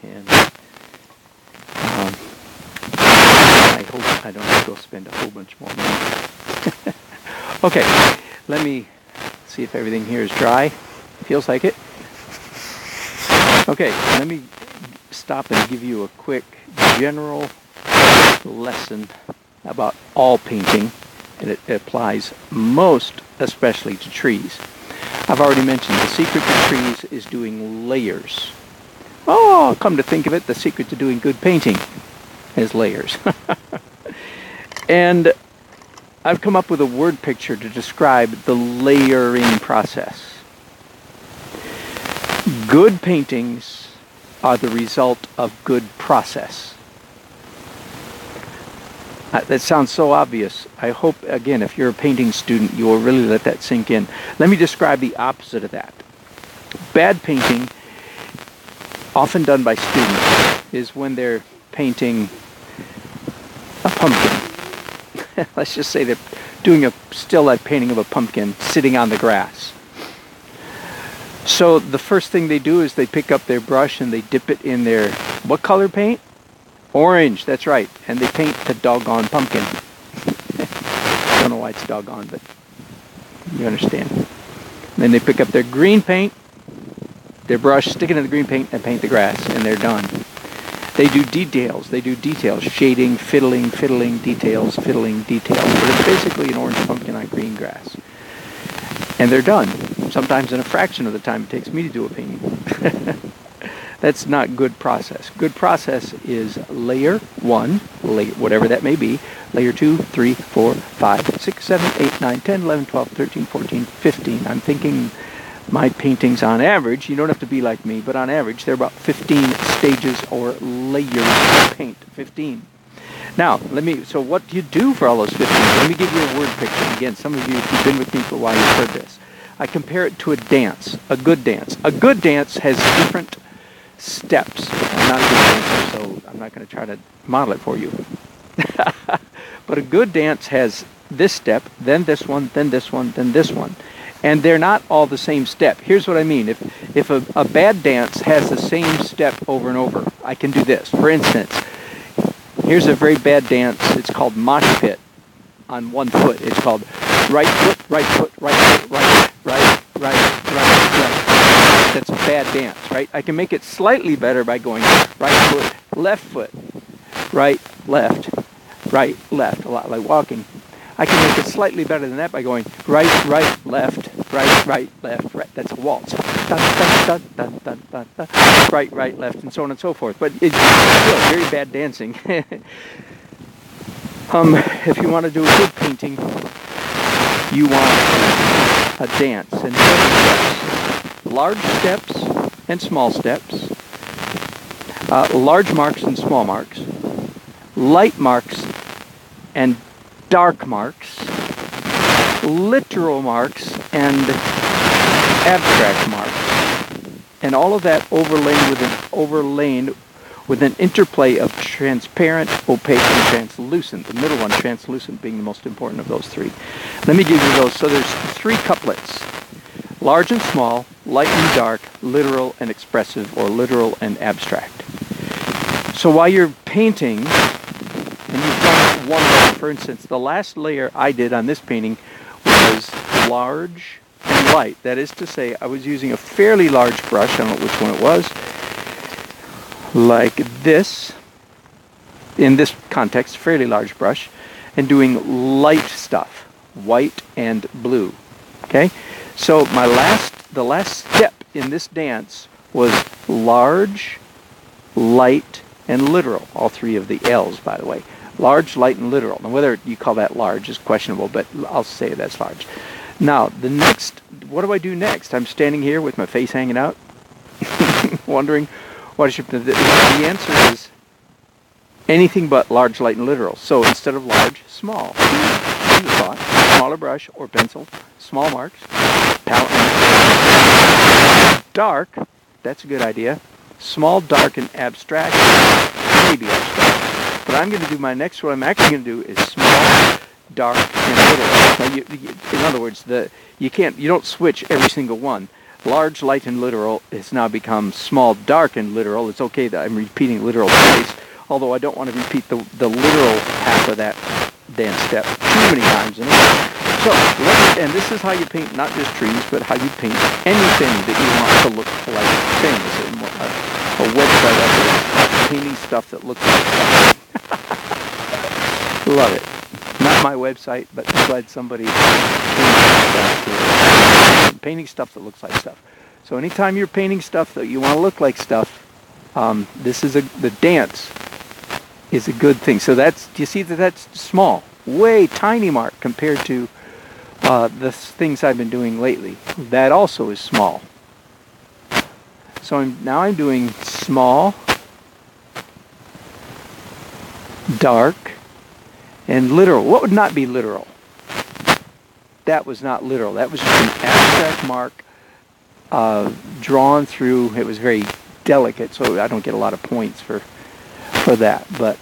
And I hope I don't have to go spend a whole bunch more money. Okay, let me see if everything here is dry. Feels like it. Okay, let me stop and give you a quick general lesson about all painting, and it applies most especially to trees. I've already mentioned the secret to trees is doing layers. Oh, come to think of it, the secret to doing good painting is layers. And I've come up with a word picture to describe the layering process. Good paintings are the result of good process. That sounds so obvious. I hope, again, if you're a painting student, you will really let that sink in. Let me describe the opposite of that. Bad painting, often done by students, is when they're painting a pumpkin. Let's just say they're doing a still life painting of a pumpkin sitting on the grass. So the first thing they do is they pick up their brush and they dip it in their, what color paint? Orange, that's right. And they paint the doggone pumpkin. Don't know why it's doggone, but you understand. Then they pick up their green paint, their brush, stick it in the green paint, and paint the grass, and they're done. They do details. They do details. Shading, fiddling, details, fiddling, details. But it's basically an orange pumpkin on green grass. And they're done. Sometimes in a fraction of the time it takes me to do a painting. That's not good process. Good process is layer 1, whatever that may be, layer 2, 3, 4, 5, 6, 7, 8, 9, 10, 11, 12, 13, 14, 15. I'm thinking my paintings on average, you don't have to be like me, but on average they're about 15 stages or layers of paint. 15. Now, so what do you do for all those 15? Let me give you a word picture. Again, some of you, if you've been with me for a while, you've heard this. I compare it to a dance, a good dance. A good dance has different steps. I'm not a good dancer, so I'm not going to try to model it for you. But a good dance has this step, then this one, then this one, then this one. And they're not all the same step. Here's what I mean. If a bad dance has the same step over and over, I can do this. For instance, here's a very bad dance. It's called mosh pit on one foot. It's called right foot, right foot, right foot, right, right, right, right. That's a bad dance, right? I can make it slightly better by going right foot, right, left, a lot like walking. I can make it slightly better than that by going right, left, right, left, right. That's a waltz. Dun, dun, dun, dun, dun, dun, dun. Right, left, and so on and so forth. But it's still very bad dancing. If you want to do a good painting, you want a dance and steps. Large steps and small steps. Large marks and small marks. Light marks and dark marks, literal marks, and abstract marks. And all of that overlain with an interplay of transparent, opaque, and translucent. The middle one, translucent, being the most important of those three. Let me give you those. So there's 3 couplets. Large and small, light and dark, literal and expressive, or literal and abstract. So while you're painting, and you've done one layer, for instance, the last layer I did on this painting was large and light. That is to say, I was using a fairly large brush, I don't know which one it was, like this, in this context, fairly large brush, and doing light stuff, white and blue. Okay? So the last step in this dance was large, light, and literal. All 3 of the L's, by the way. Large, light, and literal. Now, whether you call that large is questionable, but I'll say that's large. Now, what do I do next? I'm standing here with my face hanging out, wondering what I should do. The answer is anything but large, light, and literal. So instead of large, small. Smaller brush or pencil, small marks, palette. Dark, that's a good idea. Small, dark, and abstract, maybe abstract. But I'm going to do my next one. I'm actually going to do is small, dark, and little. Now, in other words, you don't switch every single one. large, light, and literal has now become small, dark, and literal. It's okay that I'm repeating literal twice, although I don't want to repeat the literal half of that dance step too many times anyway. So, and this is how you paint not just trees, but how you paint anything that you want to look like things. And a website up there, painting stuff that looks like stuff. Love it. Not my website, but I'm glad somebody painting stuff that looks like stuff. So anytime you're painting stuff that you want to look like stuff, this is the dance is a good thing. So do you see that that's small, way tiny mark compared to the things I've been doing lately. That also is small. So now I'm doing small, dark, and literal. What would not be literal? That was not literal. That was just an abstract mark drawn through. It was very delicate, so I don't get a lot of points for that. But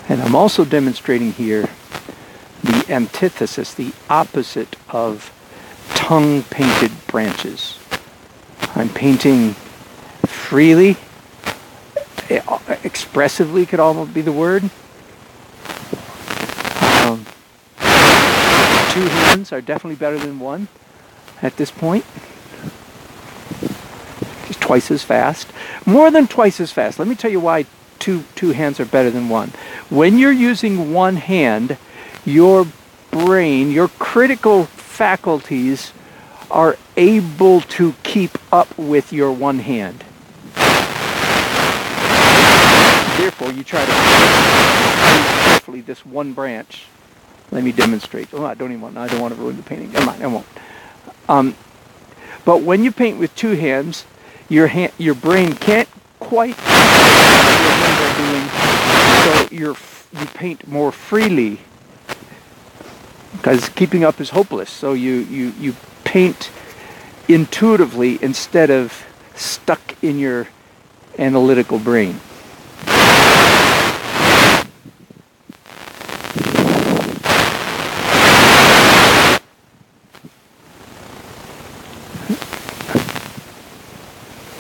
and I'm also demonstrating here the antithesis, the opposite of tongue-painted branches. I'm painting freely, expressively could almost be the word. 2 hands are definitely better than 1 at this point. Just twice as fast. More than twice as fast. Let me tell you why two hands are better than 1. When you're using 1 hand, your brain, your critical faculties are able to keep up with your 1 hand. Therefore, you try to carefully this 1 branch. Let me demonstrate. Oh, I don't want to ruin the painting. Never mind, I won't. But when you paint with 2 hands, your brain can't quite what your hands are doing, so you paint more freely because keeping up is hopeless. So you paint intuitively instead of stuck in your analytical brain.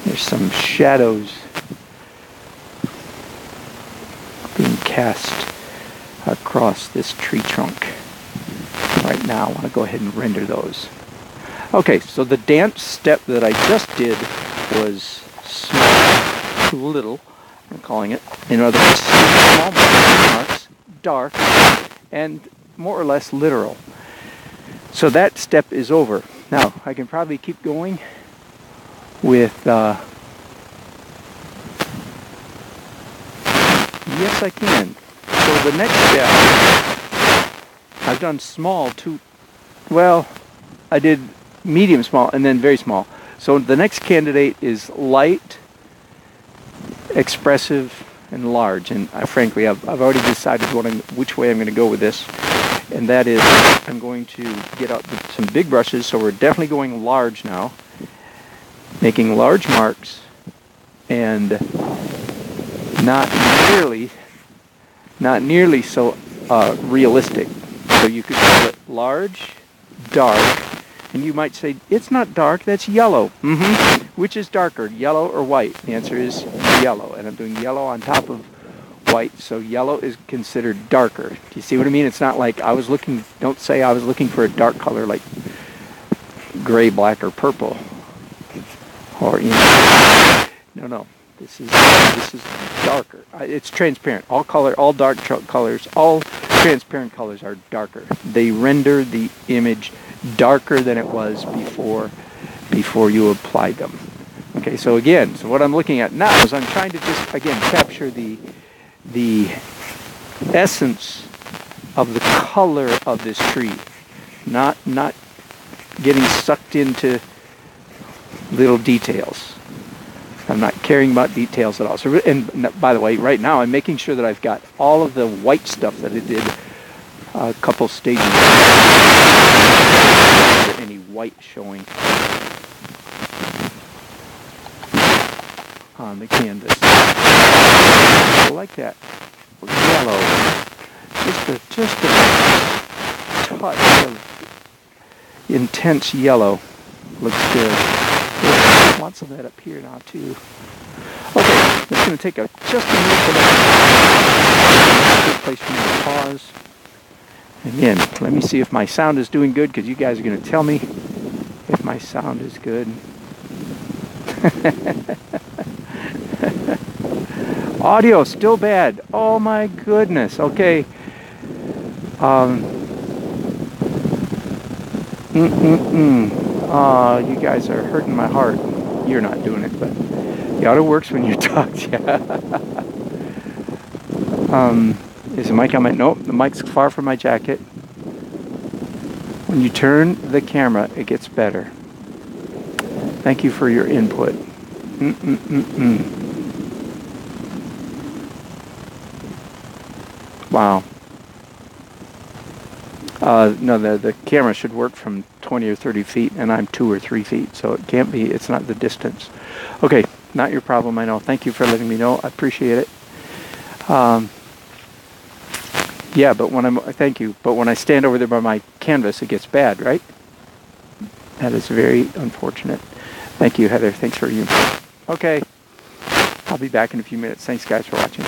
There's some shadows being cast across this tree trunk right now. I want to go ahead and render those. Okay, so the dance step that I just did was small to little, I'm calling it. In other words, small marks, dark, and more or less literal. So that step is over. Now, I can probably keep going with, yes I can. So the next step, I've done small to, well, I did medium small and then very small. So the next candidate is light, expressive, and large. And frankly, I've already decided which way I'm going to go with this. And that is, I'm going to get out some big brushes. So we're definitely going large now, making large marks, and not nearly so realistic. So you could call it large, dark, and you might say, it's not dark, that's yellow. Which is darker, yellow or white? The answer is yellow, and I'm doing yellow on top of white, so yellow is considered darker. Do you see what I mean? It's not like don't say I was looking for a dark color like gray, black, or purple. Or, no. This is darker. It's transparent. All dark colors, all transparent colors are darker. They render the image darker than it was before you applied them. Okay, so what I'm looking at now is I'm trying to just capture the essence of the color of this tree, not getting sucked into little details. I'm not caring about details at all. So, and by the way, right now I'm making sure that I've got all of the white stuff that I did a couple stages ago. Any white showing on the canvas. I like that. Yellow. Just a touch of intense yellow. Looks good. There's lots of that up here now too. Okay, it's going to take just a minute for that. Good place for me to pause. Again, let me see if my sound is doing good, because you guys are going to tell me if my sound is good. Audio still bad. Oh my goodness. Okay. You guys are hurting my heart. You're not doing it, but the audio works when you talk. Yeah. Is the mic on my... Nope, the mic's far from my jacket. When you turn the camera, it gets better. Thank you for your input. Wow. No, the camera should work from 20 or 30 feet, and I'm 2 or 3 feet, so it can't be, it's not the distance. Okay, not your problem, I know. Thank you for letting me know. I appreciate it. Yeah, but thank you. But when I stand over there by my canvas, it gets bad, right? That is very unfortunate. Thank you, Heather. Thanks for your input. Okay, I'll be back in a few minutes. Thanks, guys, for watching.